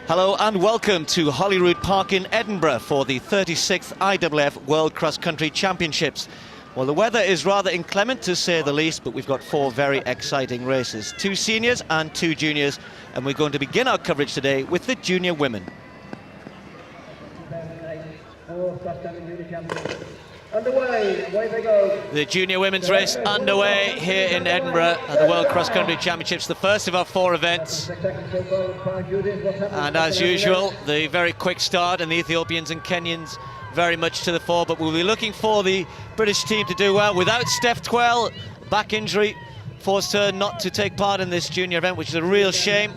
Hello and welcome to Holyrood Park in Edinburgh for the 36th IWF World Cross Country Championships. Well, the weather is rather inclement to say the least, but we've got four very exciting races. Two seniors and two juniors, and we're going to begin our coverage today with the junior women. Underway, away they go. The junior women's race underway here in Edinburgh at the World Cross Country Championships, the first of our four events. And as usual, the very quick start, and the Ethiopians and Kenyans very much to the fore, but we'll be looking for the British team to do well. Without Steph Twell, back injury forced her not to take part in this junior event, which is a real shame.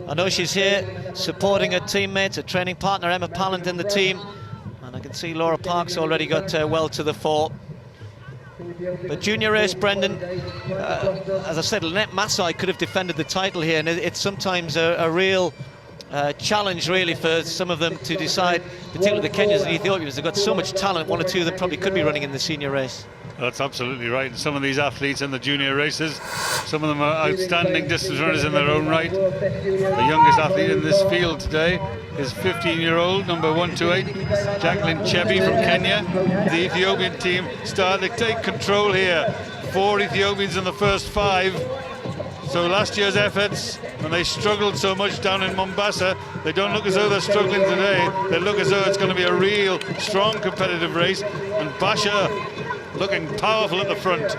I know she's here supporting her teammates, her training partner Emma Pallant in the team. And I can see Laura Parks already got well to the fore. The junior race, Brendan, as I said, Lynette Massai could have defended the title here, and it's sometimes a real challenge, really, for some of them to decide, particularly the Kenyans and Ethiopians. They've got so much talent, one or two of them probably could be running in the senior race. That's absolutely right. And some of these athletes in the junior races, some of them are outstanding distance runners in their own right. The youngest athlete in this field today is 15-year-old, number 128, Jacqueline Chebi from Kenya. The Ethiopian team start to take control here. 4 Ethiopians in the first 5. So last year's efforts, when they struggled so much down in Mombasa, they don't look as though they're struggling today. They look as though it's going to be a real strong competitive race. And Basha looking powerful at the front.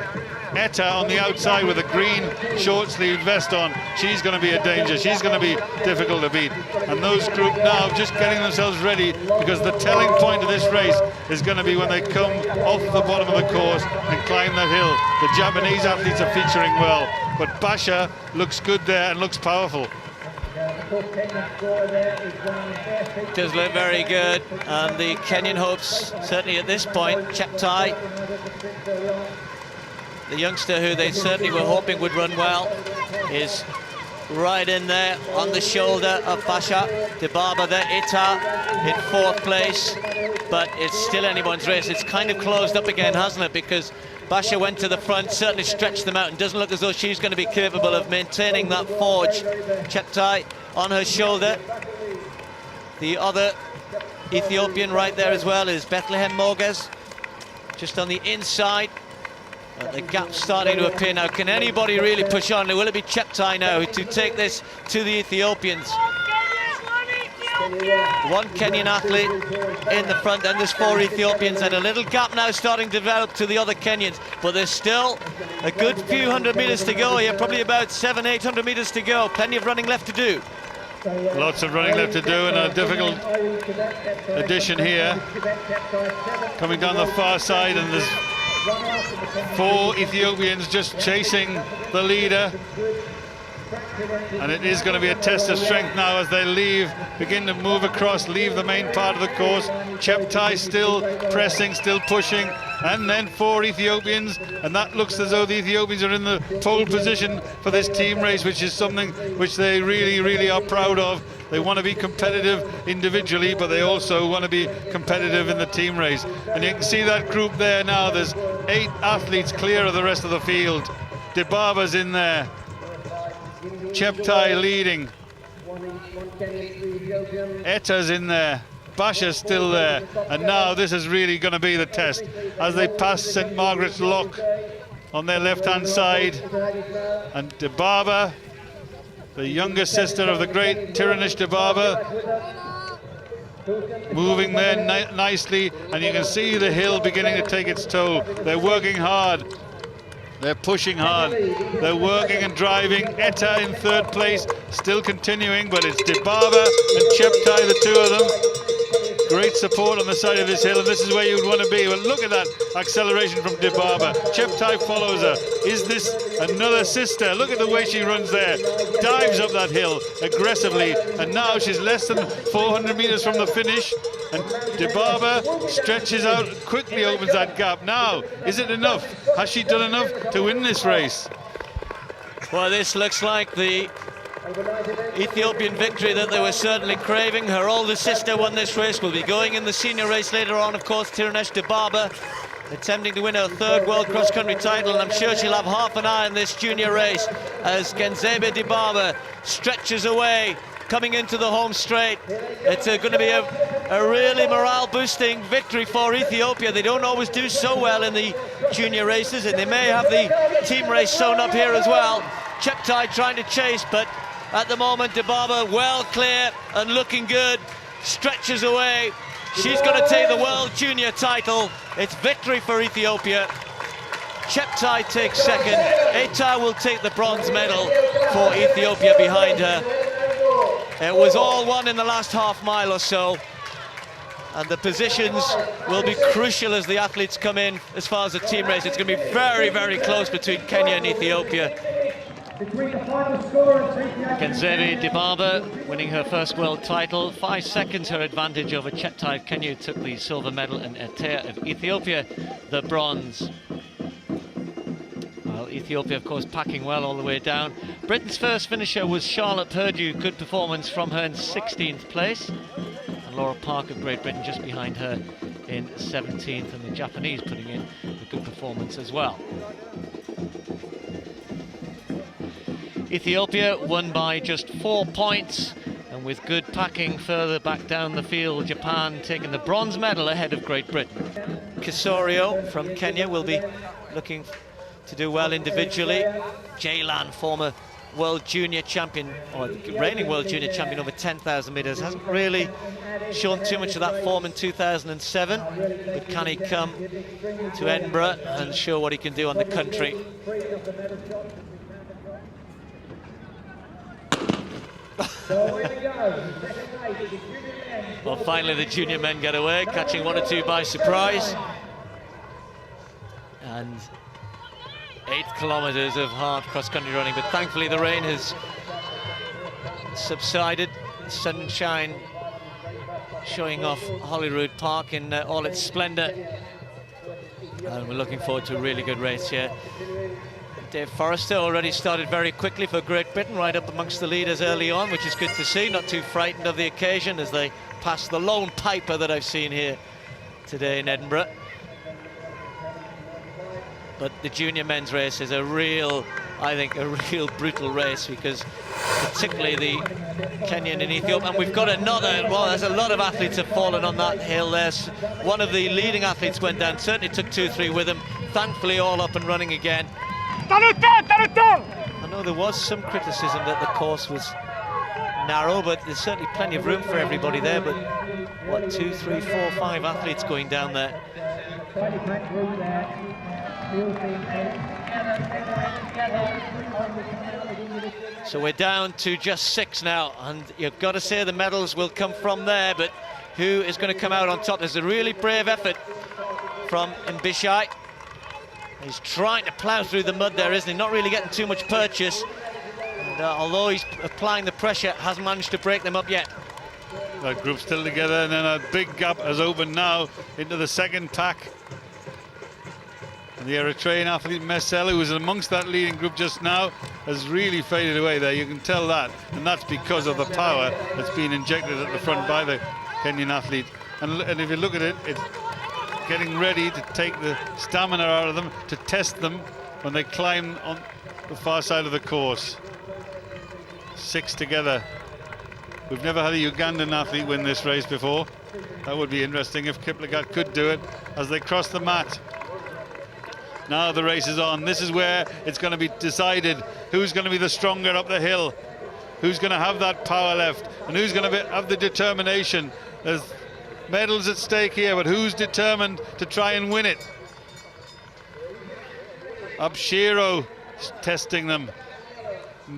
Etta on the outside with a green short-sleeved vest on. She's going to be a danger. She's going to be difficult to beat. And those group now just getting themselves ready, because the telling point of this race is going to be when they come off the bottom of the course and climb that hill. The Japanese athletes are featuring well, but Basha looks good there and looks powerful. Does look very good, and the Kenyan hopes, certainly at this point, Cheptai, the youngster who they certainly were hoping would run well, is right in there on the shoulder of Basha. Dibaba there, Ita in 4th place, but it's still anyone's race. It's kind of closed up again, hasn't it? Because Basha went to the front, certainly stretched them out, and doesn't look as though she's going to be capable of maintaining that forge. Cheptai on her shoulder. The other Ethiopian right there as well is Bethlehem Moges, just on the inside. The gap's starting to appear now. Can anybody really push on? Will it be Cheptai now to take this to the Ethiopians? One Kenyan athlete in the front, and there's 4 Ethiopians, and a little gap now starting to develop to the other Kenyans, but there's still a good few hundred meters to go here, probably about 700-800 meters to go. Plenty of running left to do. Lots of running left to do, and a difficult addition here. Coming down the far side, and there's 4 Ethiopians just chasing the leader. And it is going to be a test of strength now as they begin to move across, leave the main part of the course. Cheptai still pressing, still pushing, and then 4 Ethiopians, and that looks as though the Ethiopians are in the pole position for this team race, which is something which they really are proud of. They want to be competitive individually, but they also want to be competitive in the team race. And you can see that group there now. There's 8 athletes clear of the rest of the field. Dibaba's in there. Cheptai leading. Etta's in there. Basha's still there. And now this is really going to be the test as they pass St. Margaret's Loch on their left-hand side. And Dibaba, the younger sister of the great Tiranish Dibaba, moving there nicely. And you can see the hill beginning to take its toll. They're working hard. They're pushing hard. They're working and driving. Etta in 3rd place, still continuing, but it's Dibaba and Cheptai, the 2 of them. Great support on the side of this hill, and this is where you'd want to be. Well, look at that acceleration from Dibaba. Cheptai follows her. Is this another sister? Look at the way she runs there. Dives up that hill aggressively, and now she's less than 400 meters from the finish. And Dibaba stretches out, quickly opens that gap. Now, is it enough? Has she done enough to win this race? Well, this looks like the Ethiopian victory that they were certainly craving. Her older sister won this race, will be going in the senior race later on, of course. Tiranish Dibaba attempting to win her 3rd World Cross Country title, and I'm sure she'll have half an eye in this junior race as Genzebe Dibaba stretches away coming into the home straight. It's going to be a really morale-boosting victory for Ethiopia. They don't always do so well in the junior races, and they may have the team race sewn up here as well. Cheptai trying to chase, but at the moment, Dibaba well clear and looking good, stretches away. She's going to take the World Junior title. It's victory for Ethiopia. Cheptai takes second. Etar will take the bronze medal for Ethiopia behind her. It was all won in the last half mile or so, and the positions will be crucial as the athletes come in as far as the team race. It's going to be very, very close between Kenya and Ethiopia. Kenzeri Dibaba winning her first world title, 5 seconds her advantage over Cheptai. Kenya took the silver medal and Etar of Ethiopia the bronze. Well, Ethiopia of course packing well all the way down. Britain's first finisher was Charlotte Purdue, good performance from her in 16th place. And Laura Park of Great Britain just behind her in 17th, and the Japanese putting in a good performance as well. Ethiopia won by just 4 points, and with good packing further back down the field, Japan taking the bronze medal ahead of Great Britain. Kisorio from Kenya will be looking to do well individually. Jaylan, former world junior champion, or reigning world junior champion over 10,000 metres, hasn't really shown too much of that form in 2007, but can he come to Edinburgh and show what he can do on the country? Well, finally the junior men get away, catching 1 or 2 by surprise. And 8 kilometres of hard cross-country running, but thankfully the rain has subsided. Sunshine showing off Holyrood Park in all its splendour, and we're looking forward to a really good race here. Dave Forrester already started very quickly for Great Britain, right up amongst the leaders early on, which is good to see. Not too frightened of the occasion as they pass the lone piper that I've seen here today in Edinburgh. But the junior men's race is a real, I think, a real brutal race, because particularly the Kenyan and Ethiopian, and we've got another, well, there's a lot of athletes have fallen on that hill. There's one of the leading athletes went down, certainly took 2-3 with him, thankfully all up and running again. I know there was some criticism that the course was narrow, but there's certainly plenty of room for everybody there. But what, 2, 3, 4, 5 athletes going down there? So we're down to just 6 now, and you've got to say the medals will come from there, but who is going to come out on top? There's a really brave effort from Mbishai. He's trying to plough through the mud there, isn't he? Not really getting too much purchase. And although he's applying the pressure, hasn't managed to break them up yet. That group's still together, and then a big gap has opened now into the second pack. And the Eritrean athlete Messel, who was amongst that leading group just now, has really faded away there. You can tell that, and that's because of the power that's been injected at the front by the Kenyan athlete. And if you look at it, it's getting ready to take the stamina out of them, to test them when they climb on the far side of the course. 6 together. We've never had a Ugandan athlete win this race before. That would be interesting if Kiplagat could do it as they cross the mat. Now the race is on. This is where it's going to be decided who's going to be the stronger up the hill, who's going to have that power left, and who's going to have the determination. There's medals at stake here, but who's determined to try and win it? Abshiro testing them.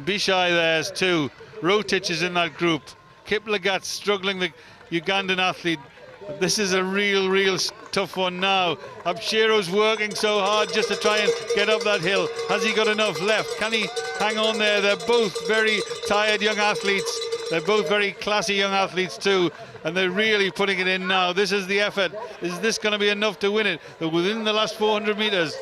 Bishai there's 2. Rotich is in that group. Kiplagat struggling, the Ugandan athlete. But this is a real tough one now. Abshiro's working so hard just to try and get up that hill. Has he got enough left? Can he hang on there? They're both very tired young athletes. They're both very classy young athletes too, and they're really putting it in now. This is the effort. Is this going to be enough to win it? They're within the last 400 metres.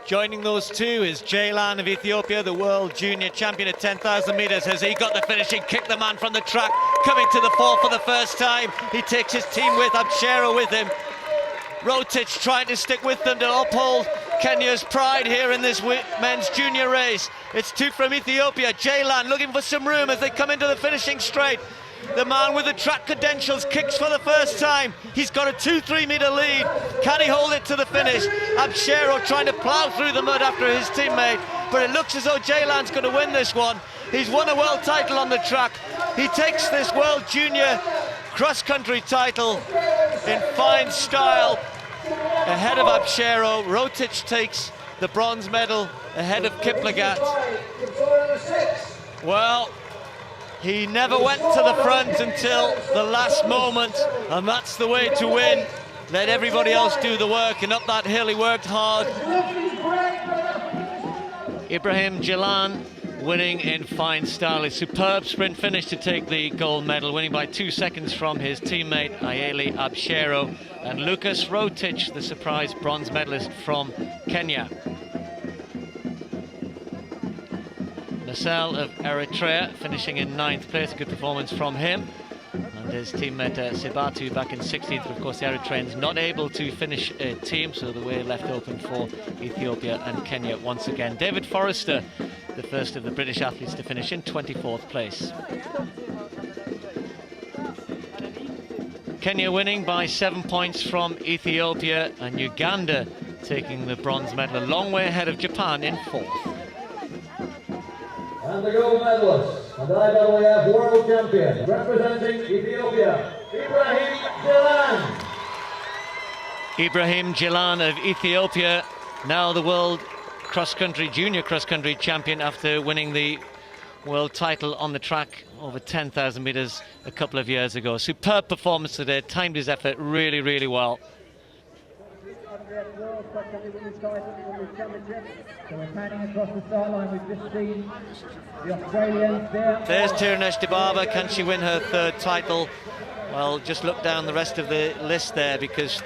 Joining those 2 is Jaylan of Ethiopia, the world junior champion at 10,000 metres. Has he got the finishing kick? The man from the track coming to the fore for the first time. He takes his team with Abshiro with him. Rotich trying to stick with them to uphold Kenya's pride here in this men's junior race. It's two from Ethiopia. Jaylan looking for some room as they come into the finishing straight. The man with the track credentials kicks for the first time. He's got a 2-3 metre lead. Can he hold it to the finish? Abshero trying to plough through the mud after his teammate, but it looks as though Jaylan's going to win this one. He's won a world title on the track. He takes this world junior cross-country title in fine style ahead of Abshero. Rotich takes the bronze medal ahead of Kiplagat. Well, he never went to the front until the last moment, and that's the way to win. Let everybody else do the work, and up that hill he worked hard. Ibrahim Jaylan winning in fine style. A superb sprint finish to take the gold medal, winning by 2 seconds from his teammate Ayeli Abshero. And Lucas Rotich, the surprise bronze medalist from Kenya. Nasel of Eritrea finishing in 9th place, a good performance from him. And his teammate Sebatu back in 16th. But of course the Eritreans not able to finish a team, so the way left open for Ethiopia and Kenya once again. David Forrester, the first of the British athletes to finish in 24th place. Kenya winning by 7 points from Ethiopia, and Uganda taking the bronze medal a long way ahead of Japan in 4th. And the gold medalist, and either we have world champion, representing Ethiopia, Ibrahim Jaylan. Ibrahim Jaylan of Ethiopia, now the world cross-country, junior cross-country champion after winning the world title on the track over 10,000 metres a couple of years ago. Superb performance today, timed his effort really, really well. So we're panning across the start line. We've just seen the Australians there. There's Tirunesh Dibaba. Can she win her 3rd title? Well, just look down the rest of the list there, because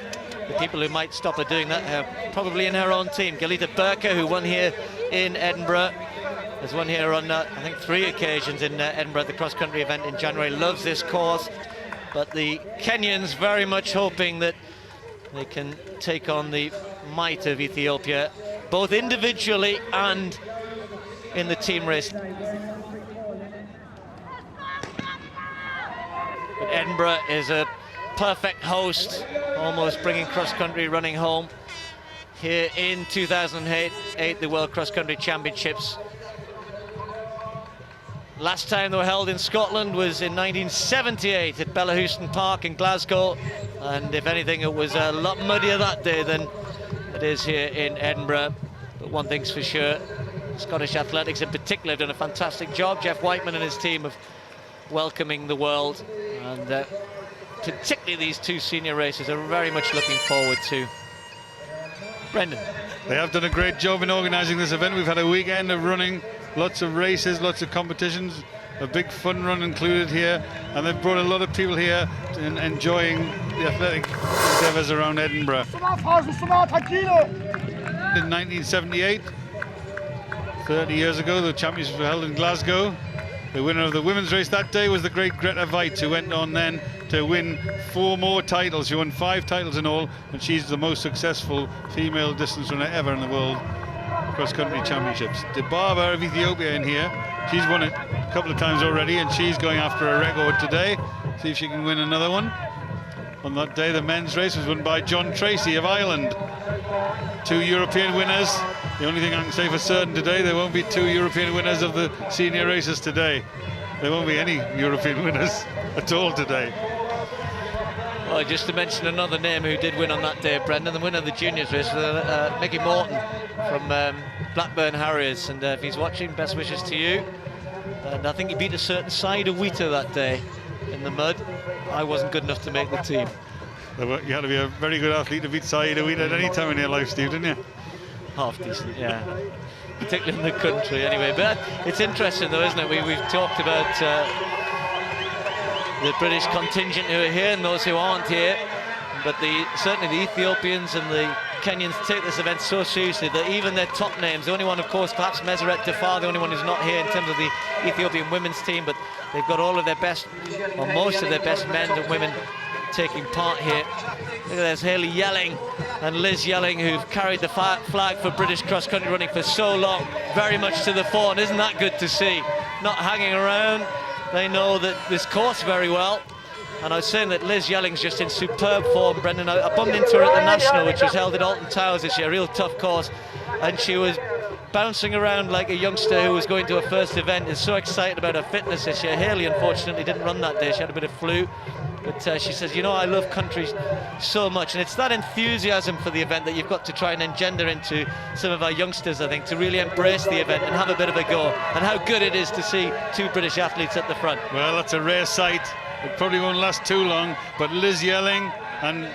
the people who might stop her doing that are probably in her own team. Galita Burka, who won here in Edinburgh, has won here on, I think, 3 occasions in Edinburgh at the cross-country event in January, loves this course. But the Kenyans very much hoping that they can take on the might of Ethiopia, both individually and in the team race. But Edinburgh is a perfect host, almost bringing cross-country running home. Here in 2008, the World Cross Country Championships. Last time they were held in Scotland was in 1978 at Bellahouston Park in Glasgow, and if anything it was a lot muddier that day than it is here in Edinburgh. But one thing's for sure, Scottish athletics in particular have done a fantastic job. Jeff Whiteman and his team of welcoming the world, and particularly these 2 senior races are very much looking forward to. Brendan. They have done a great job in organising this event. We've had a weekend of running, lots of races, lots of competitions, a big fun run included here, and they've brought a lot of people here and enjoying the athletic endeavours around Edinburgh. In 1978, 30 years ago, the championships were held in Glasgow. The winner of the women's race that day was the great Greta Weitz, who went on then to win 4 more titles. She won 5 titles in all, and she's the most successful female distance runner ever in the world cross-country championships. Dibaba of Ethiopia in here. She's won it a couple of times already, and she's going after a record today. See if she can win another one. On that day, the men's race was won by John Tracy of Ireland. 2 European winners. The only thing I can say for certain today, there won't be 2 European winners of the senior races today. There won't be any European winners at all today. Well, just to mention another name who did win on that day, Brendan, the winner of the juniors race was Mickey Morton from Blackburn Harriers, and if he's watching, best wishes to you. And I think he beat a certain Saida Wheater that day in the mud. I wasn't good enough to make the team. You had to be a very good athlete to beat Saida Wheater at any time in your life, Steve, didn't you? Half decent, yeah. Particularly in the country, anyway. But it's interesting, though, isn't it? We've talked about the British contingent who are here and those who aren't here. But certainly the Ethiopians and the Kenyans take this event so seriously that even their top names, the only one, of course, perhaps Meseret Tafar, the only one who's not here in terms of the Ethiopian women's team, but they've got all of their best, or most of their best men and women taking part here. Look at there's Hayley Yelling and Liz Yelling, who've carried the flag for British cross-country running for so long, very much to the fore, and isn't that good to see? Not hanging around. They know that this course very well. And I was saying that Liz Yelling's just in superb form, Brendan. I bumped into her at the National, which was held at Alton Towers this year, a real tough course, and she was bouncing around like a youngster who was going to her first event. Is so excited about her fitness this year. Hayley, unfortunately, didn't run that day. She had a bit of flu. But she says, you know, I love country so much. And it's that enthusiasm for the event that you've got to try and engender into some of our youngsters, I think, to really embrace the event and have a bit of a go. And how good it is to see two British athletes at the front. Well, that's a rare sight. It probably won't last too long, but Liz Yelling and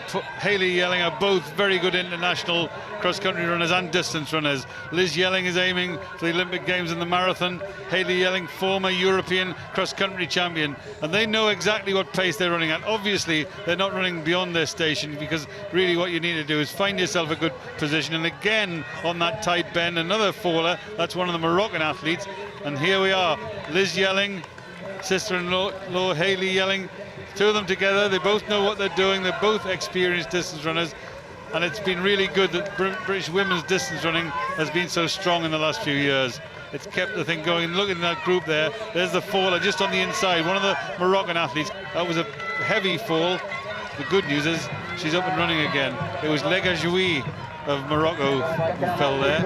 Hayley Yelling are both very good international cross-country runners and distance runners. Liz Yelling is aiming for the Olympic Games in the marathon. Hayley Yelling, former European cross-country champion, and they know exactly what pace they're running at. Obviously, they're not running beyond their station, because really what you need to do is find yourself a good position. And again, on that tight bend, another faller. That's one of the Moroccan athletes. And here we are, Liz Yelling, sister-in-law Hayley Yelling, two of them together. They both know what they're doing. They're both experienced distance runners, and it's been really good that British women's distance running has been so strong in the last few years. It's kept the thing going. Look at that group there. There's the faller just on the inside, one of the Moroccan athletes. That was a heavy fall. The good news is she's up and running again. It was Legajoui of Morocco who fell there.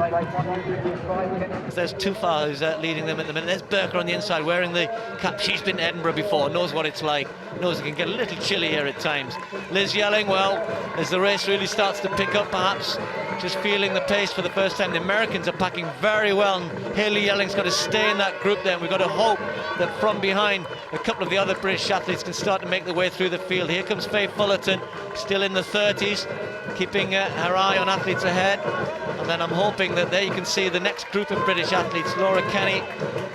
There's Tufa who's leading them at the minute. There's Burker on the inside wearing the cap. She's been to Edinburgh before, knows what it's like, knows it can get a little chilly here at times. Liz Yelling, well, as the race really starts to pick up, perhaps just feeling the pace for the first time. The Americans are packing very well, and Hayley Yelling's got to stay in that group there. And we've got to hope that from behind a couple of the other British athletes can start to make their way through the field. Here comes Faye Fullerton, still in the 30s, keeping her eye on athletes ahead. And then I'm hoping that there you can see the next group of British athletes, Laura Kenny,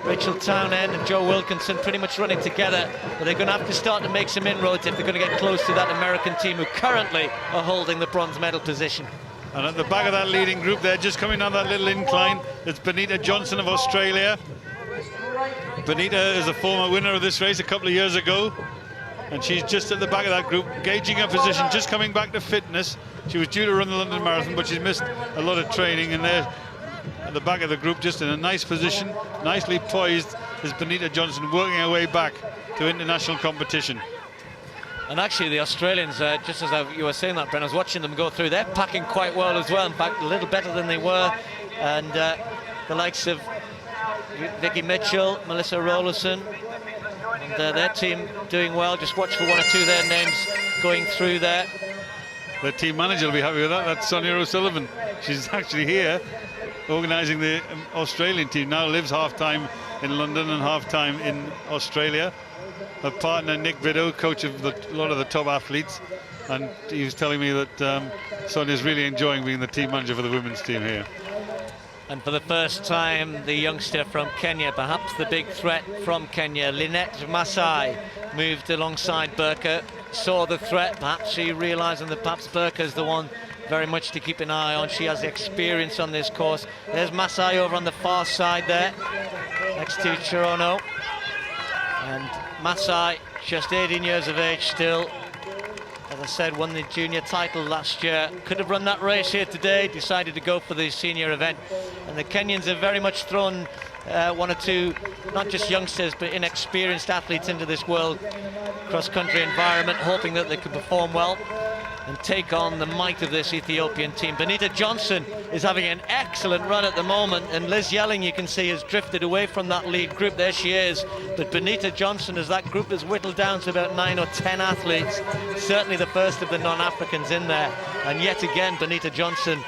Rachel Townend and Jo Wilkinson, pretty much running together. But they're going to have to start to make some inroads if they're going to get close to that American team who currently are holding the bronze medal position. And at the back of that leading group there, just coming down that little incline, it's Benita Johnson of Australia. Benita is a former winner of this race a couple of years ago, and she's just at the back of that group, gauging her position, just coming back to fitness. She was due to run the London Marathon, but she's missed a lot of training, and there at the back of the group, just in a nice position, nicely poised, is Benita Johnson, working her way back to international competition. And actually the Australians, just as you were saying that, Bren, I was watching them go through, they're packing quite well as well, in fact a little better than they were. And the likes of Vicky Mitchell, Melissa Rollerson, and their team doing well. Just watch for one or two of their names going through there. The team manager will be happy with that. That's Sonia O'Sullivan. She's actually here organising the Australian team. Now lives half-time in London and half-time in Australia. Her partner Nick Viddo, coach of a lot of the top athletes, and he was telling me that Sonia's really enjoying being the team manager for the women's team here. And for the first time, the youngster from Kenya, perhaps the big threat from Kenya, Lynette Masai, moved alongside Burker, saw the threat, perhaps she realising that perhaps Burker's the one very much to keep an eye on. She has the experience on this course. There's Masai over on the far side there, next to Chirono. And Masai, just 18 years of age still. As I said, won the junior title last year. Could have run that race here today, decided to go for the senior event. And the Kenyans have very much thrown one or two, not just youngsters, but inexperienced athletes into this world cross-country environment, hoping that they can perform well and take on the might of this Ethiopian team. Benita Johnson is having an excellent run at the moment, and Liz Yelling, you can see, has drifted away from that lead group. There she is. But Benita Johnson, as that group is whittled down to about 9 or 10 athletes, certainly the first of the non-Africans in there. And yet again, Benita Johnson,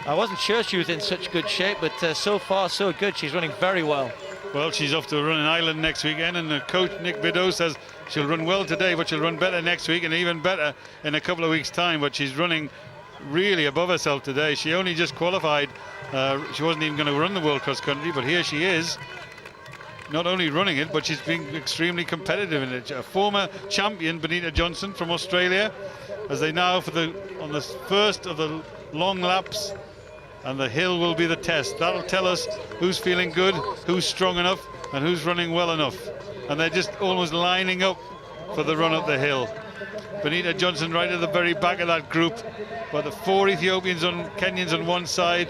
I wasn't sure she was in such good shape, but so far so good. She's running very well. Well, she's off to a run in Ireland next weekend, and the coach Nick Viddo says she'll run well today, but she'll run better next week and even better in a couple of weeks' time. But she's running really above herself today. She only just qualified. She wasn't even going to run the World Cross Country, but here she is, not only running it, but she's being extremely competitive in it. A former champion, Benita Johnson from Australia, as they now on the first of the long laps, and the hill will be the test. That'll tell us who's feeling good, who's strong enough, and who's running well enough. And they're just almost lining up for the run up the hill. Benita Johnson right at the very back of that group. But the 4 Kenyans on one side.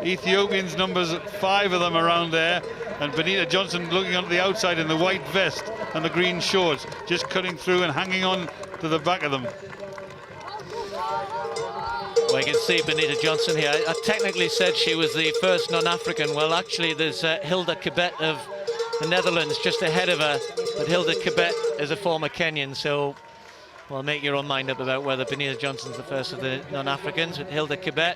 Ethiopians, numbers 5 of them around there. And Benita Johnson looking on the outside in the white vest and the green shorts, just cutting through and hanging on to the back of them. Well, you can see Benita Johnson here. I technically said she was the first non-African. Well, actually, there's Hilda Kibet of the Netherlands just ahead of her. But Hilda Kibet is a former Kenyan, so well, make your own mind up about whether Benita Johnson's the first of the non-Africans. With Hilda Kibet,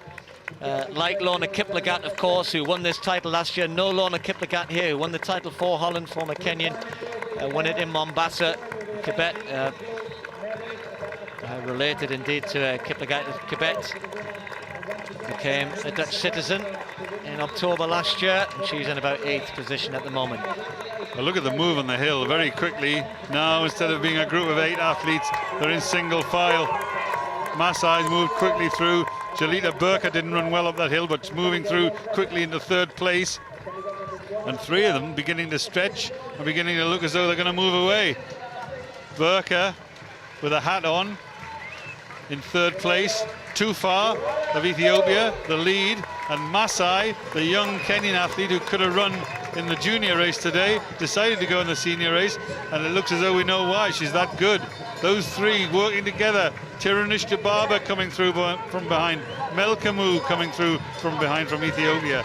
like Lorna Kiplagat, of course, who won this title last year. No Lorna Kiplagat here, who won the title for Holland, former Kenyan. Won it in Mombasa. Kibet, related indeed to Kiplagat. Kibet became a Dutch citizen in October last year, and she's in about 8th position at the moment. Well, look at the move on the hill very quickly. Now, instead of being a group of 8 athletes, they're in single file. Masai's moved quickly through. Jalita Burka didn't run well up that hill, but moving through quickly into 3rd place. And 3 of them beginning to stretch and beginning to look as though they're going to move away. Burka with a hat on in 3rd place. Tufa of Ethiopia, the lead, and Masai, the young Kenyan athlete who could have run in the junior race today, decided to go in the senior race, and it looks as though we know why. She's that good. Those 3 working together. Tiranish Dibaba coming through from behind. Melkamu coming through from behind from Ethiopia.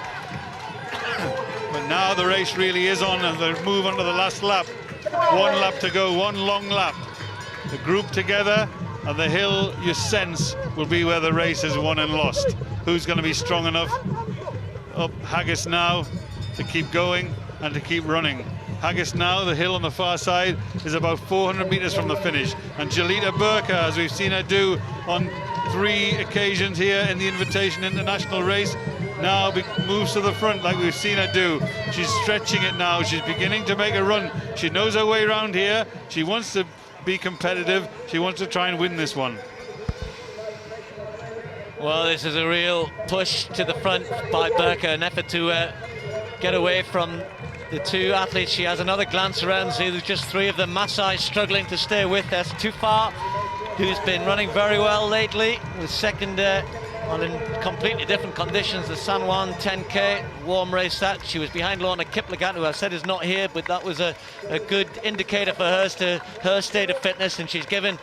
But now the race really is on, and they move on to the last lap. 1 lap to go, 1 long lap. The group together, and the hill, you sense, will be where the race is won and lost. Who's going to be strong enough? Up Haggis now to keep going and to keep running. Haggis now, the hill on the far side, is about 400 meters from the finish. And Jalita Burka, as we've seen her do on 3 occasions here in the Invitation International race, now moves to the front like we've seen her do. She's stretching it now. She's beginning to make a run. She knows her way around here. She wants to be competitive. She wants to try and win this one. Well, this is a real push to the front by Burka, an effort to get away from the 2 athletes. She has another glance around, see there's just 3 of them. Masai struggling to stay with us. Tufa, who's been running very well lately, was second on in completely different conditions. The San Juan 10K, warm race that. She was behind Lorna Kiplagat, who I said is not here, but that was a good indicator for her state of fitness, and she's given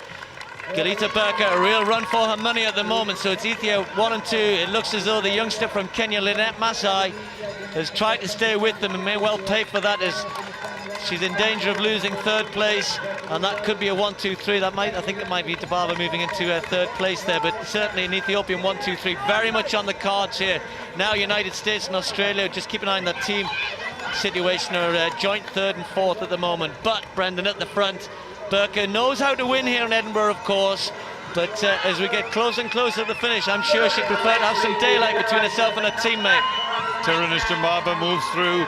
Jalita Burka a real run for her money at the moment. So it's Ethiopia 1 and 2. It looks as though the youngster from Kenya, Lynette Masai, has tried to stay with them and may well pay for that, as she's in danger of losing 3rd place, and that could be a 1-2-3. I think it might be Dibaba moving into 3rd place there, but certainly an Ethiopian 1-2-3 very much on the cards here. Now United States and Australia, just keep an eye on that team situation, are joint 3rd and 4th at the moment. But Brendan at the front, Burka knows how to win here in Edinburgh, of course, but as we get closer and closer to the finish, I'm sure she'd prefer to have some daylight between herself and her teammate. Tiranish Dibaba moves through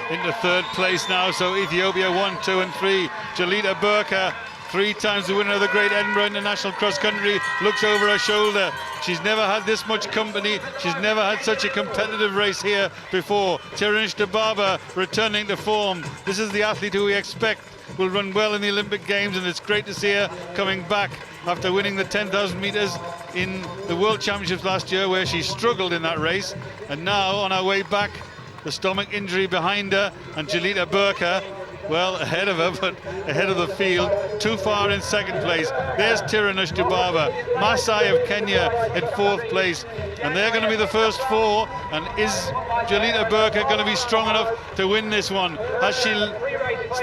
into 3rd place now, so Ethiopia 1, 2 and 3. Jalita Burka, 3 times the winner of the Great Edinburgh International Cross Country, looks over her shoulder. She's never had this much company. She's never had such a competitive race here before. Tiranish Dibaba returning to form. This is the athlete who we expect will run well in the Olympic Games, and it's great to see her coming back after winning the 10,000 meters in the World Championships last year, where she struggled in that race. And now on her way back, the stomach injury behind her, and Jalita Burka, well, ahead of her, but ahead of the field. Too far in 2nd place. There's Tiranish Dibaba. Masai of Kenya in 4th place. And they're going to be the first 4. And is Jalita Burka going to be strong enough to win this one? Has she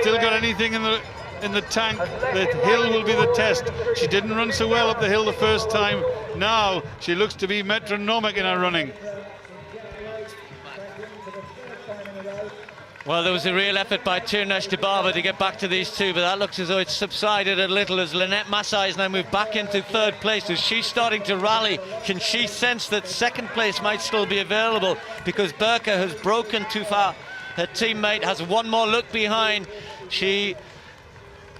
still got anything in the tank? The hill will be the test. She didn't run so well up the hill the first time. Now she looks to be metronomic in her running. Well, there was a real effort by Tiranish Dibaba to get back to these 2, but that looks as though it's subsided a little, as Lynette Masai has now moved back into 3rd place. As she's starting to rally, can she sense that 2nd place might still be available, because Burka has broken too far. Her teammate has 1 more look behind. She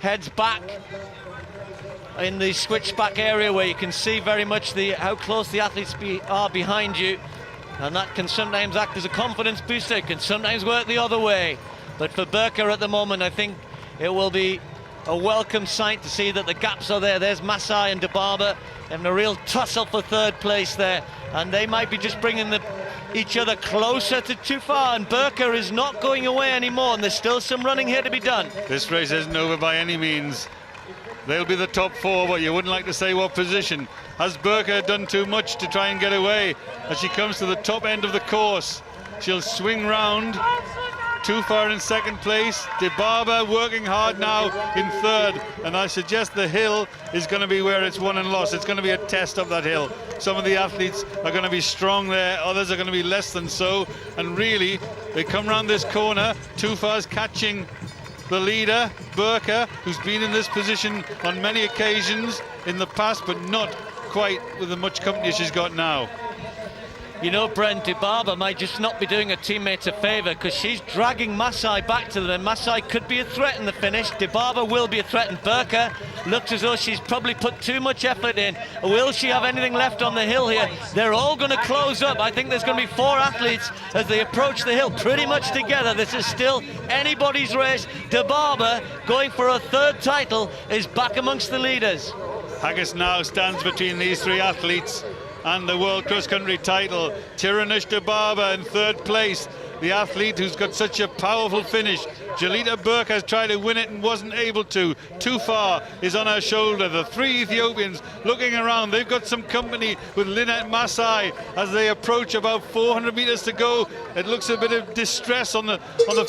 heads back in the switchback area, where you can see very much how close the athletes are behind you. And that can sometimes act as a confidence booster, it can sometimes work the other way. But for Burka at the moment, I think it will be a welcome sight to see that the gaps are there. There's Masai and Dibaba having a real tussle for third place there, and they might be just bringing each other closer to too far, and Burka is not going away anymore, and there's still some running here to be done. This race isn't over by any means. They'll be the top four, but you wouldn't like to say what position. Has Burka done too much to try and get away? As she comes to the top end of the course, she'll swing round. Too far in second place. Dibaba working hard now in third, and I suggest the hill is going to be where it's won and lost. It's going to be a test of that hill. Some of the athletes are going to be strong there, others are going to be less than so, and really they come round this corner. Too far's catching the leader, Burka, who's been in this position on many occasions in the past, but not quite with the much company she's got now. You know, Brent, Dibaba might just not be doing her teammates a favour, because she's dragging Masai back to them, and Masai could be a threat in the finish. Dibaba will be a threat, and Burka looks as though she's probably put too much effort in. Will she have anything left on the hill here? They're all going to close up. I think there's going to be 4 athletes as they approach the hill pretty much together. This is still anybody's race. Dibaba, going for a third title, is back amongst the leaders. Haggis now stands between these 3 athletes and the World Cross Country title. Tiranish Dibaba in third place, the athlete who's got such a powerful finish. Jalita Burka has tried to win it and wasn't able to. Too far is on her shoulder. The 3 Ethiopians looking around. They've got some company with Lynette Masai as they approach about 400 meters to go. It looks a bit of distress on the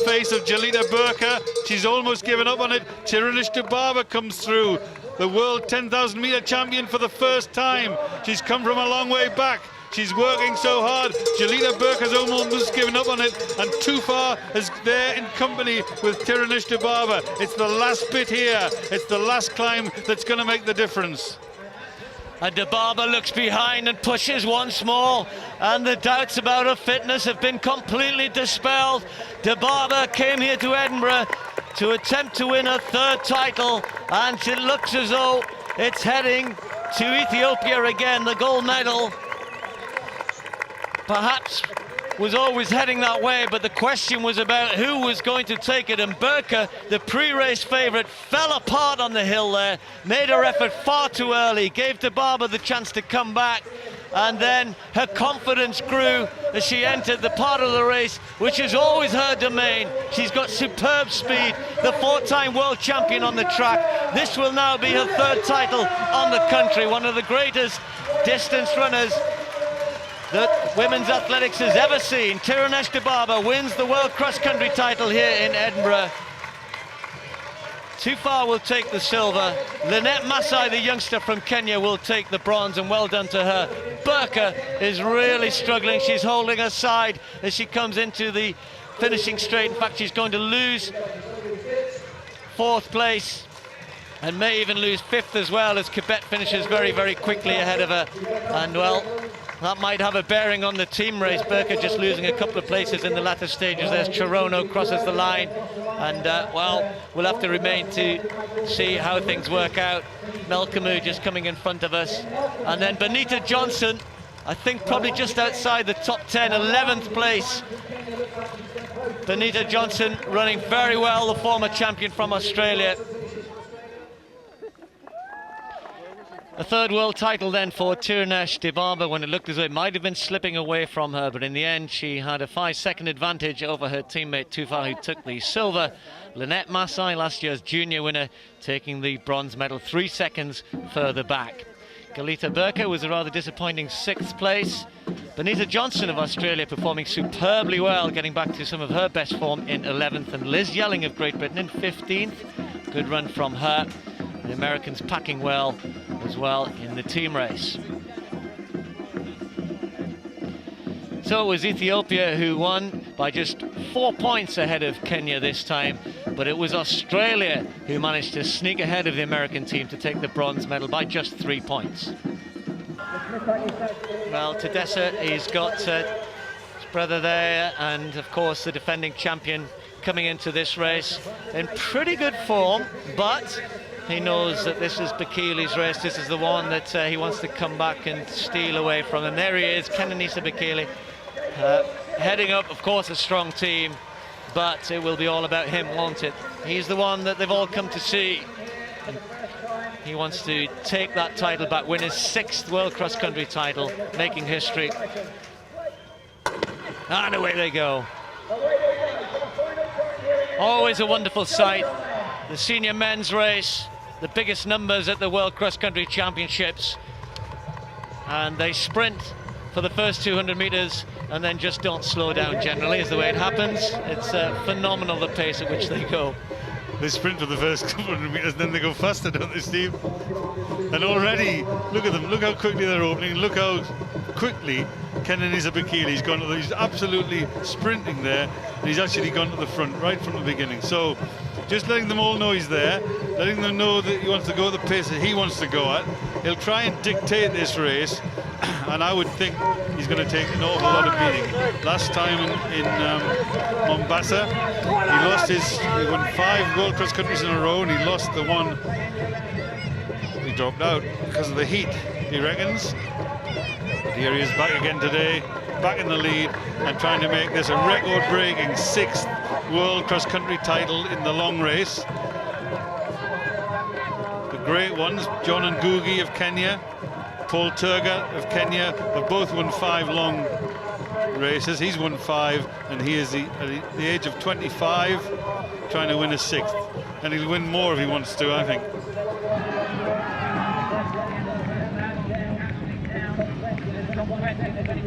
face of Jalita Burka. She's almost given up on it. Tiranish Dibaba comes through. The world 10,000 meter champion for the first time. She's come from a long way back. She's working so hard. Jalita Burka's almost given up on it, and too far is there in company with Tiranish Dibaba. It's the last bit here. It's the last climb that's going to make the difference. And Dibaba looks behind and pushes once more, and the doubts about her fitness have been completely dispelled. Dibaba came here to Edinburgh to attempt to win her third title, and it looks as though it's heading to Ethiopia again. The gold medal perhaps was always heading that way, but the question was about who was going to take it, and Burka, the pre-race favourite, fell apart on the hill there, made her effort far too early, gave Dibaba the chance to come back, and then her confidence grew as she entered the part of the race which is always her domain. She's got superb speed, the 4-time world champion on the track. This will now be her third title on the country, one of the greatest distance runners that women's athletics has ever seen. Tiranish Dibaba wins the World Cross Country title here in Edinburgh. Too far will take the silver. Lynette Masai, the youngster from Kenya, will take the bronze, and well done to her. Burka is really struggling. She's holding her side as she comes into the finishing straight. In fact, she's going to lose 4th place and may even lose 5th as well, as Kibet finishes very, very quickly ahead of her. And well, that might have a bearing on the team race. Burka just losing a couple of places in the latter stages. There's Chirono crosses the line, and well, we'll have to remain to see how things work out. Melkamu just coming in front of us, and then Benita Johnson, I think probably just outside the top 10, 11th place. Benita Johnson running very well, the former champion from Australia. A third world title then for Tiranish Dibaba, when it looked as though it might have been slipping away from her, but in the end she had a 5-second advantage over her teammate Tufa, who took the silver. Lynette Masai, last year's junior winner, taking the bronze medal 3 seconds further back. Galita Burka was a rather disappointing 6th place. Benita Johnson of Australia performing superbly well, getting back to some of her best form in 11th, and Liz Yelling of Great Britain in 15th. Good run from her. The Americans packing well as well in the team race. So it was Ethiopia who won by just 4 points ahead of Kenya this time, but it was Australia who managed to sneak ahead of the American team to take the bronze medal by just 3 points. Well, Tedessa, he's got his brother there, and of course the defending champion coming into this race in pretty good form, but he knows that this is Bekele's race. This is the one that he wants to come back and steal away from. And there he is, Kenenisa Bekele, heading up, of course, a strong team, but it will be all about him, won't it? He's the one that they've all come to see. He wants to take that title back, win his 6th World Cross Country title, making history. And away they go. Always a wonderful sight. The senior men's race, the biggest numbers at the World Cross Country Championships. And they sprint for the first 200 meters and then just don't slow down generally, is the way it happens. It's phenomenal the pace at which they go. They sprint for the first couple of meters, then they go faster, don't they, Steve? And already, look at them, look how quickly they're opening, look how quickly Kenenisa Bekele's gone to the, he's absolutely sprinting there, and he's actually gone to the front right from the beginning. So just letting them all know he's there, letting them know that he wants to go at the pace that he wants to go at. He'll try and dictate this race, and I would think he's going to take an awful lot of beating. Last time in Mombasa, he won 5 World Cross Countries in a row, and he lost the one. He dropped out because of the heat, he reckons. But here he is back again today, back in the lead, and trying to make this a record-breaking 6th World Cross Country title in the long race. The great ones, John and Ngugi of Kenya, Paul Turga of Kenya, have both won 5 long races. He's won 5, and he is at the age of 25 trying to win a 6th, and he'll win more if he wants to, I think.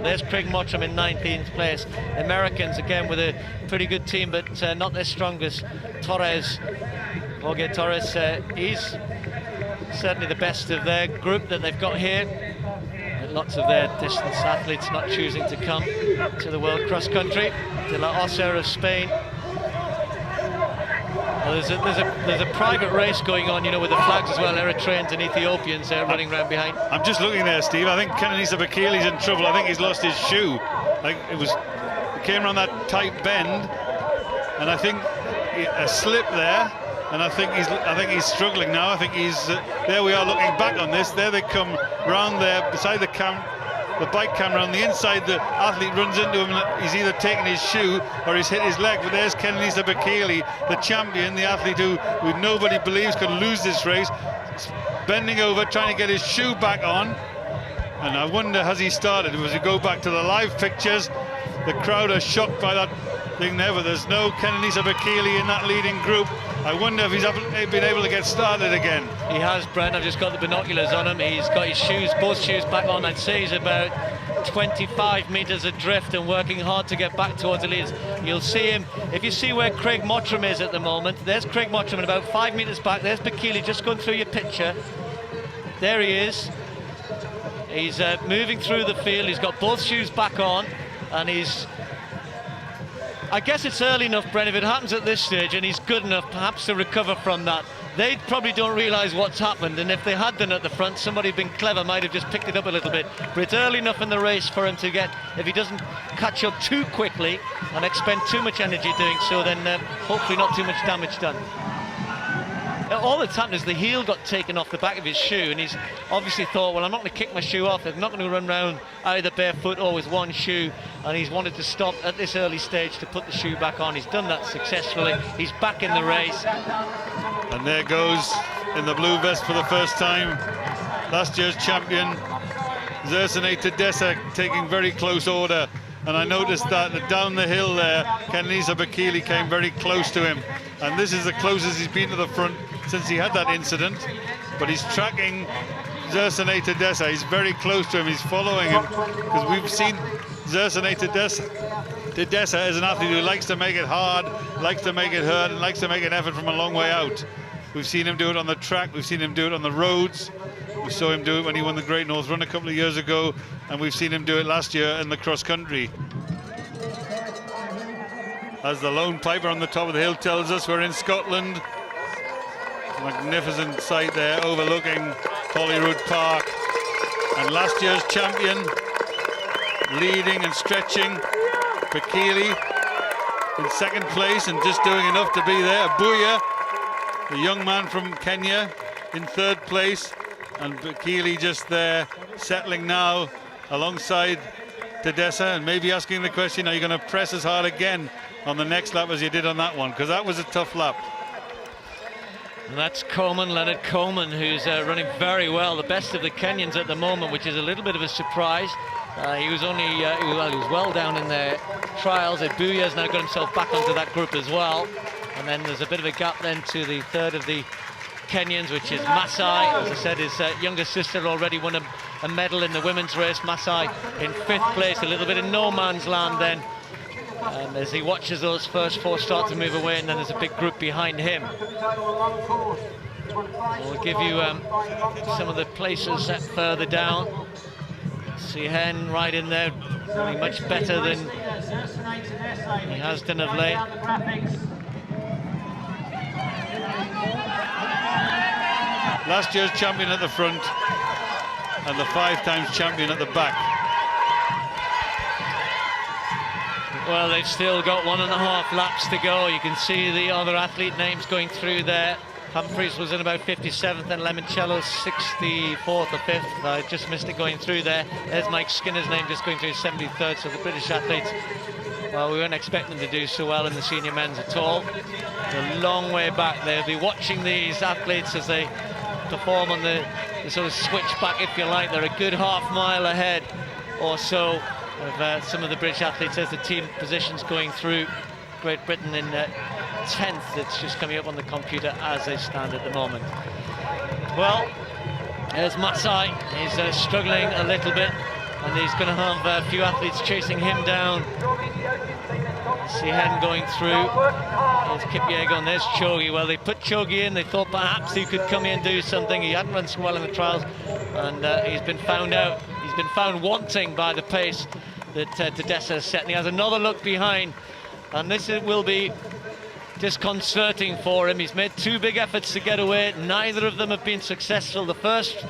There's Craig Mottram in 19th place. Americans again with a pretty good team, but not their strongest. Jorge Torres, he's certainly the best of their group that they've got here. Lots of their distance athletes not choosing to come to the World Cross Country. De La Osa of Spain. Well, there's a private race going on, you know, with the flags as well. Eritreans and Ethiopians running around behind. I'm just looking there, Steve. I think Kenenisa Bekele's in trouble. I think he's lost his shoe. Like it came around that tight bend, and I think a slip there. And I think he's struggling now. I think he's there. We are looking back on this. There they come round there beside the bike camera on the inside. The athlete runs into him. He's either taken his shoe or he's hit his leg. But there's Kenenisa Bekele, the champion, the athlete who nobody believes could lose this race, bending over, trying to get his shoe back on. And I wonder, has he started? As we go back to the live pictures, the crowd are shocked by that thing there, but there's no Kenenisa Bekele in that leading group. I wonder if he's been able to get started again. He has, Brent. I've just got the binoculars on him. He's got his shoes, both shoes back on. I'd say he's about 25 meters adrift and working hard to get back towards the leaders. You'll see him, if you see where Craig Mottram is at the moment, there's Craig Mottram and about 5 meters back. There's Bekele just going through your picture. There he is. He's moving through the field. He's got both shoes back on, and I guess it's early enough, Brent, if it happens at this stage and he's good enough perhaps to recover from that. They probably don't realise what's happened, and if they had done at the front, somebody been clever might have just picked it up a little bit. But it's early enough in the race for him to get, if he doesn't catch up too quickly and expend too much energy doing so, then hopefully not too much damage done. All that's happened is the heel got taken off the back of his shoe, and he's obviously thought, well, I'm not going to kick my shoe off. I'm not going to run around either barefoot or with one shoe, and he's wanted to stop at this early stage to put the shoe back on. He's done that successfully. He's back in the race. And there goes, in the blue vest for the first time, last year's champion, Zersane Tedessa, taking very close order. And I noticed that down the hill there, Kenenisa Bekele came very close to him. And this is the closest he's been to the front since he had that incident. But he's tracking Zersane Tedessa. He's very close to him. He's following him. Because we've seen Zersane Tedessa as an athlete who likes to make it hard, likes to make it hurt, and likes to make an effort from a long way out. We've seen him do it on the track. We've seen him do it on the roads. We saw him do it when he won the Great North Run a couple of years ago, and we've seen him do it last year in the cross country. As the lone piper on the top of the hill tells us, we're in Scotland. Magnificent sight there overlooking Holyrood Park. And last year's champion, leading and stretching, Bekele in second place and just doing enough to be there. Abuya, the young man from Kenya, in third place. And Bekele just there, settling now alongside Tedessa, and maybe asking the question, are you going to press as hard again on the next lap as you did on that one? Because that was a tough lap. And that's Coleman, Leonard Coleman, who's running very well, the best of the Kenyans at the moment, which is a little bit of a surprise. He was well down in the trials. Ebuya's now got himself back onto that group as well. And then there's a bit of a gap then to the third of the Kenyans, which is Masai. As I said, his younger sister already won a medal in the women's race. Masai in 5th place, a little bit of no man's land then. As he watches those first 4 start to move away, and then there's a big group behind him. We'll give you some of the places set further down. Hen right in there, doing much better than he has done of late. Last year's champion at the front and the 5 times champion at the back. Well, they've still got 1.5 laps to go. You can see the other athlete names going through there. Humphreys was in about 57th and Lemoncello 64th or 5th. I just missed it going through there. There's Mike Skinner's name just going through 73rd. So the British athletes, well, we weren't expecting them to do so well in the senior men's at all. It's a long way back. They'll be watching these athletes as they perform on the sort of switchback, if you like. They're a good half mile ahead or so of some of the British athletes as the team positions going through. Great Britain in 10th. It's just coming up on the computer as they stand at the moment. Well, there's Masai. He's struggling a little bit, and he's going to have a few athletes chasing him down. Hen going through. There's Kipyego and there's Chogi. Well, they put Chogi in. They thought perhaps he could come in and do something. He hadn't run so well in the trials, and he's been found out. He's been found wanting by the pace that Tedessa set. And he has another look behind, and this will be disconcerting for him. He's made 2 big efforts to get away. Neither of them have been successful. The first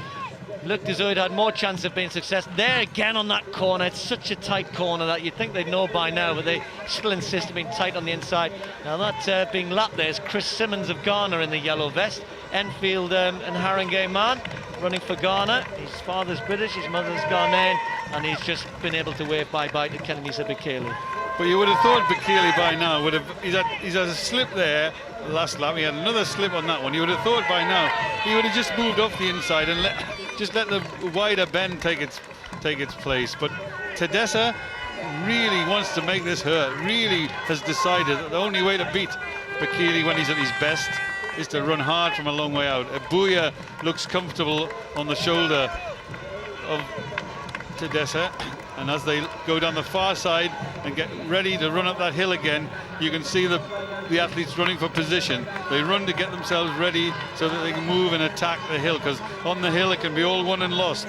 looked as though it had more chance of being success. There again on that corner, it's such a tight corner that you'd think they'd know by now, but they still insist on being tight on the inside. Now that being lapped there is Chris Simmons of Ghana in the yellow vest. Enfield and Haringey man running for Ghana. His father's British, his mother's Ghanaian, and he's just been able to wave bye-bye to Kenenisa Bekele. But you would have thought Bekele by now would have, he's had a slip there last lap. He had another slip on that one. You would have thought by now he would have just moved off the inside and let the wider bend take its place. But Tedessa really wants to make this hurt. Really has decided that the only way to beat Bekele when he's at his best is to run hard from a long way out. Ebuya looks comfortable on the shoulder of Tedessa, and as they go down the far side and get ready to run up that hill again, you can see the athletes running for position. They run to get themselves ready so that they can move and attack the hill, because on the hill it can be all won and lost.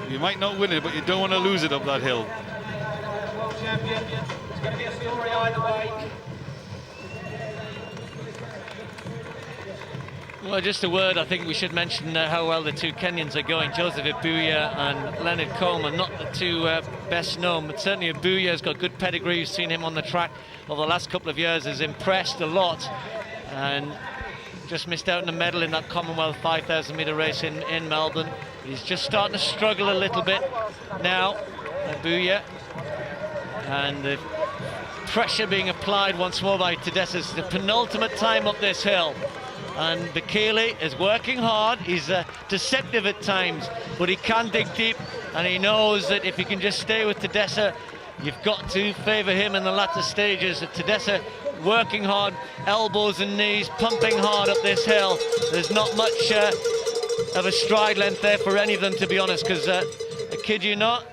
You might not win it, but you don't want to lose it up that hill. It's going to be a story either way. Well, just a word, I think we should mention how well the 2 Kenyans are going. Joseph Ebuya and Leonard Coleman, not the 2 best known, but certainly Ebuya's got good pedigree. You've seen him on the track over the last couple of years, has impressed a lot, and just missed out on a medal in that Commonwealth 5,000 metre race in Melbourne. He's just starting to struggle a little bit now, Ebuya, and the pressure being applied once more by Tedessa. It's the penultimate time up this hill. And Bekele is working hard. He's deceptive at times, but he can dig deep, and he knows that if he can just stay with Tedessa, you've got to favour him in the latter stages. Tedessa working hard, elbows and knees, pumping hard up this hill. There's not much of a stride length there for any of them, to be honest, because I kid you not,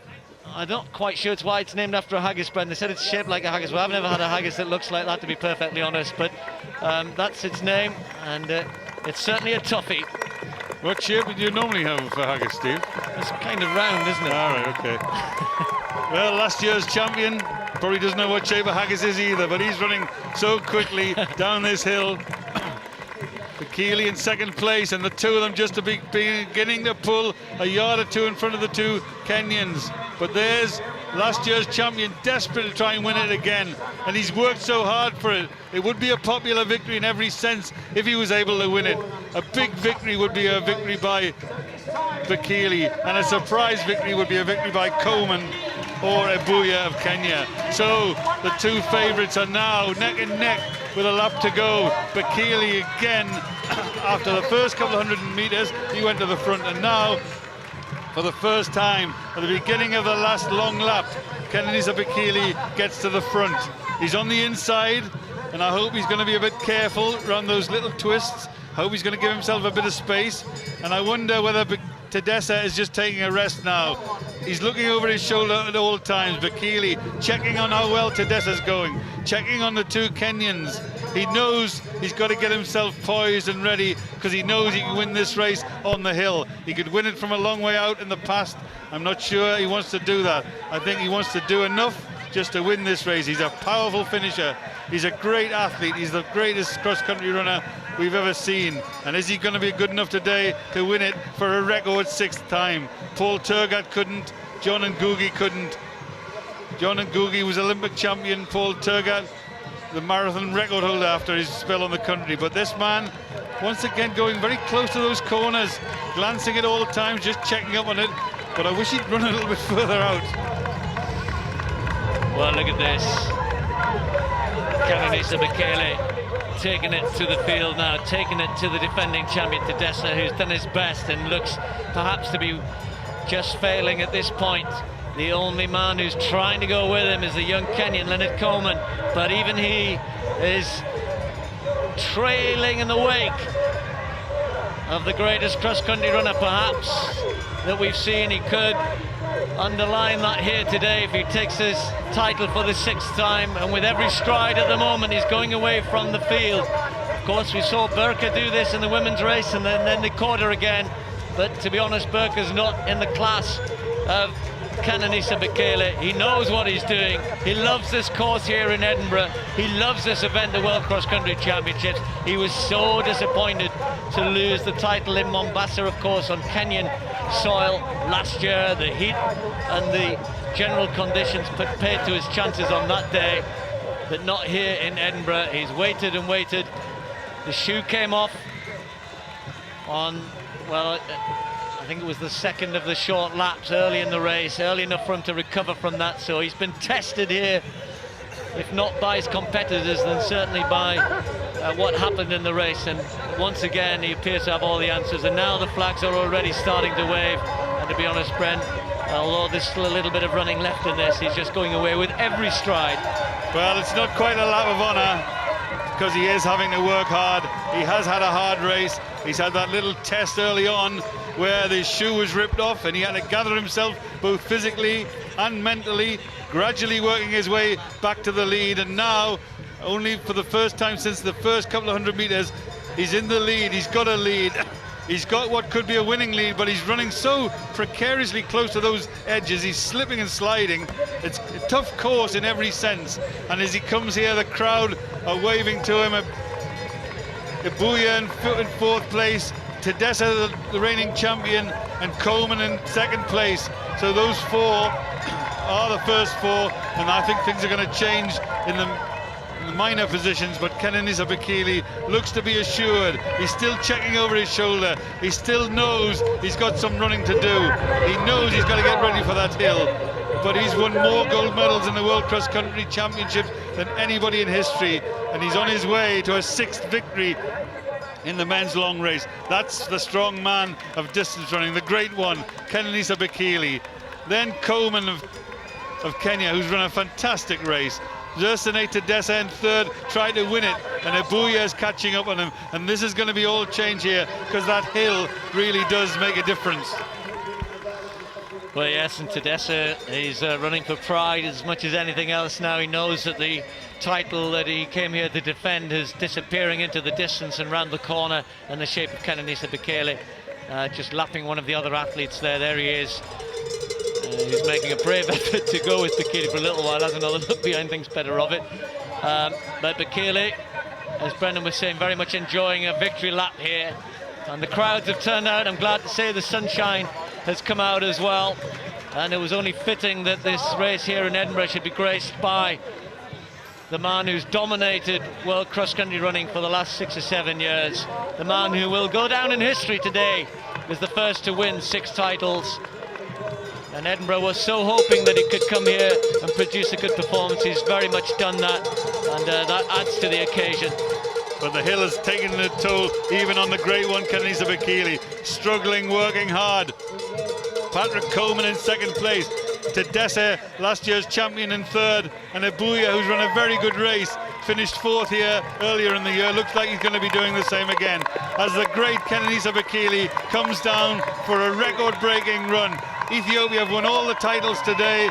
I'm not quite sure it's why it's named after a haggis bread. They said it's shaped like a haggis. Well, I've never had a haggis that looks like that, to be perfectly honest, but that's its name, and it's certainly a toughie. What shape would you normally have for haggis, Steve? It's kind of round, isn't it? All right, okay. Well, last year's champion probably doesn't know what shape a haggis is either, but he's running so quickly down this hill. Bekele in 2nd place, and the 2 of them just to be beginning to pull a yard or 2 in front of the 2 Kenyans. But there's last year's champion, desperate to try and win it again, and he's worked so hard for it. It would be a popular victory in every sense if he was able to win it. A big victory would be a victory by Bekele, and a surprise victory would be a victory by Coleman. or Ebuya of Kenya. So the two favourites are now neck and neck with a lap to go. Bekele again, after the first couple of 100 metres, he went to the front, and now, for the first time, at the beginning of the last long lap, Kenenisa Bekele gets to the front. He's on the inside, and I hope he's going to be a bit careful around those little twists. I hope he's going to give himself a bit of space, and I wonder whether Tedessa is just taking a rest now. He's looking over his shoulder at all times. Bekele checking on how well Tedessa's going, checking on the two Kenyans. He knows he's got to get himself poised and ready, because he knows he can win this race on the hill. He could win it from a long way out in the past. I'm not sure he wants to do that. I think he wants to do enough just to win this race. He's a powerful finisher. He's a great athlete. He's the greatest cross-country runner we've ever seen. And is he going to be good enough today to win it for a record 6th time? Paul Turgat couldn't. John Ngugi couldn't. John Ngugi was Olympic champion. Paul Turgat, the marathon record holder after his spell on the country. But this man, once again, going very close to those corners, glancing at all times, just checking up on it. But I wish he'd run a little bit further out. Well, look at this. Kenenisa Bekele taking it to the field now, taking it to the defending champion Tedessa, who's done his best and looks perhaps to be just failing at this point. The only man who's trying to go with him is the young Kenyan, Leonard Coleman, but even he is trailing in the wake of the greatest cross-country runner perhaps that we've seen. He could underline that here today if he takes his title for the 6th time, and with every stride at the moment he's going away from the field. Of course, we saw Burka do this in the women's race, and then they caught her again, but to be honest, Burka's not in the class of Kenenisa Bekele. He knows what he's doing. He loves this course here in Edinburgh. He loves this event, the World Cross Country Championships. He was so disappointed to lose the title in Mombasa, of course, on Kenyan soil last year. The heat and the general conditions paid to his chances on that day, but not here in Edinburgh. He's waited and waited. The shoe came off on, well, I think it was the 2nd of the short laps early in the race, early enough for him to recover from that. So he's been tested here, if not by his competitors, then certainly by what happened in the race. And once again, he appears to have all the answers. And now the flags are already starting to wave. And to be honest, Brent, although there's still a little bit of running left in this, he's just going away with every stride. Well, it's not quite a lap of honour, because he is having to work hard. He has had a hard race. He's had that little test early on where the shoe was ripped off, and he had to gather himself both physically and mentally, gradually working his way back to the lead. And now, only for the first time since the first couple of 100 metres, he's in the lead. He's got a lead. He's got what could be a winning lead, but he's running so precariously close to those edges. He's slipping and sliding. It's a tough course in every sense. And as he comes here, the crowd are waving to him. Ebuya in 4th place, Tedessa, the reigning champion, and Coleman in 2nd place. So those 4 are the first 4, and I think things are going to change in the minor positions. But Kenenisa Bekele looks to be assured. He's still checking over his shoulder. He still knows he's got some running to do. He knows he's got to get ready for that hill. But he's won more gold medals in the World Cross Country Championships than anybody in history, and he's on his way to a 6th victory in the men's long race. That's the strong man of distance running, the great one, Kenenisa Bekele. Then Coleman of Kenya, who's run a fantastic race. Zersane Tedessa in 3rd, tried to win it, and Ebuya is catching up on him. And this is going to be all change here, because that hill really does make a difference. Well, yes, and Tedessa, he's running for pride as much as anything else now. He knows that the title that he came here to defend is disappearing into the distance and round the corner in the shape of Kenenisa Bekele, just lapping one of the other athletes there. There he is. He's making a brave effort to go with Bekele for a little while, has another look behind, thinks better of it. But Bekele, as Brendan was saying, very much enjoying a victory lap here. And the crowds have turned out. I'm glad to say the sunshine has come out as well. And it was only fitting that this race here in Edinburgh should be graced by the man who's dominated world cross-country running for the last 6 or 7 years. The man who will go down in history today as the first to win 6 titles. And Edinburgh was so hoping that he could come here and produce a good performance. He's very much done that, and that adds to the occasion. But the hill has taken a toll even on the great one, Kenenisa Bekele, struggling, working hard. Patrick Coleman in second place. Tedesse, last year's champion, in third, and Abuya, who's run a very good race, finished fourth here earlier in the year. Looks like he's going to be doing the same again as the great Kenenisa Bekele comes down for a record-breaking run. Ethiopia have won all the titles today,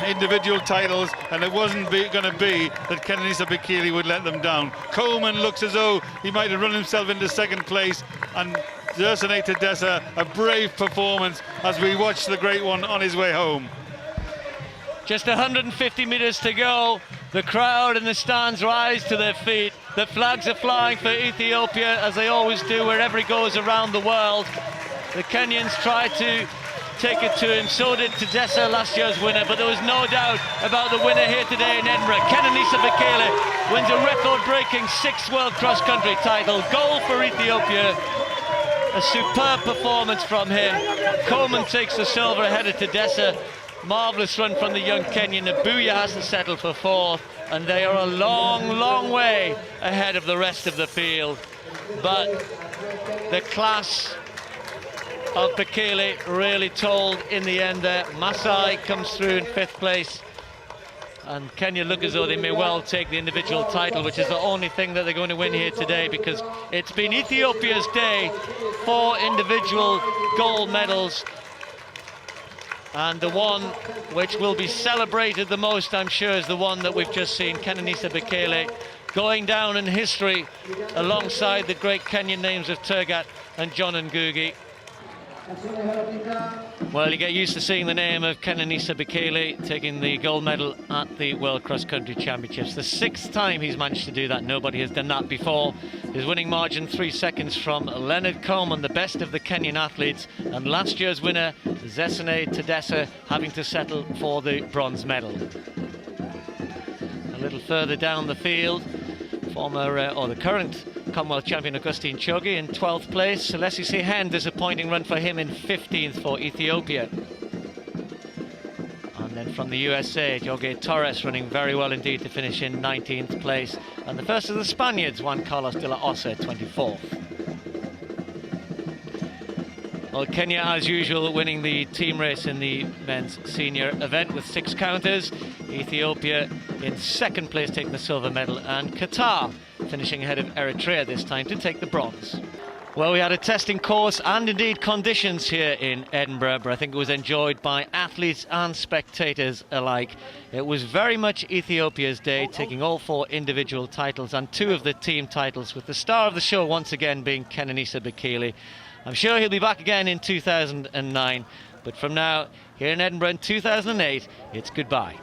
individual titles, and it wasn't going to be that Kenenisa Bekele would let them down. Coleman looks as though he might have run himself into second place, and Zersene Tedesse, a brave performance as we watch the great one on his way home. Just 150 metres to go. The crowd in the stands rise to their feet. The flags are flying for Ethiopia, as they always do wherever he goes around the world. The Kenyans tried to take it to him, so did Tedesse, last year's winner, but there was no doubt about the winner here today in Edinburgh. Kenenisa Bekele wins a record-breaking 6th World Cross Country title. Gold for Ethiopia. A superb performance from him. Coleman takes the silver ahead of Tedesse. Marvellous run from the young Kenyan. Abuya has to settle for fourth, and they are a long, long way ahead of the rest of the field. But the class of Bekele really told in the end there. Masai comes through in 5th place, and Kenya look as though they may well take the individual title, which is the only thing that they're going to win here today, because it's been Ethiopia's day. 4 individual gold medals, and the one which will be celebrated the most, I'm sure, is the one that we've just seen. Kenenisa Bekele going down in history alongside the great Kenyan names of Tergat and John Ngugi. Well, you get used to seeing the name of Kenenisa Bekele taking the gold medal at the World Cross Country Championships. The 6th time he's managed to do that. Nobody has done that before. His winning margin 3 seconds from Leonard Coleman, the best of the Kenyan athletes, and last year's winner Zersene Tedesse having to settle for the bronze medal. A little further down the field, the current Commonwealth champion Augustine Chogi in 12th place. Alessi Sehen, disappointing run for him in 15th for Ethiopia. And then from the USA, Jorge Torres running very well indeed to finish in 19th place. And the first of the Spaniards, Juan Carlos de la Osa, 24th. Well, Kenya, as usual, winning the team race in the men's senior event with 6 counters. Ethiopia in 2nd place taking the silver medal, and Qatar finishing ahead of Eritrea this time to take the bronze. Well, we had a testing course and indeed conditions here in Edinburgh, but I think it was enjoyed by athletes and spectators alike. It was very much Ethiopia's day, taking all 4 individual titles and 2 of the team titles, with the star of the show once again being Kenenisa Bekele. I'm sure he'll be back again in 2009, but from now, here in Edinburgh in 2008, it's goodbye.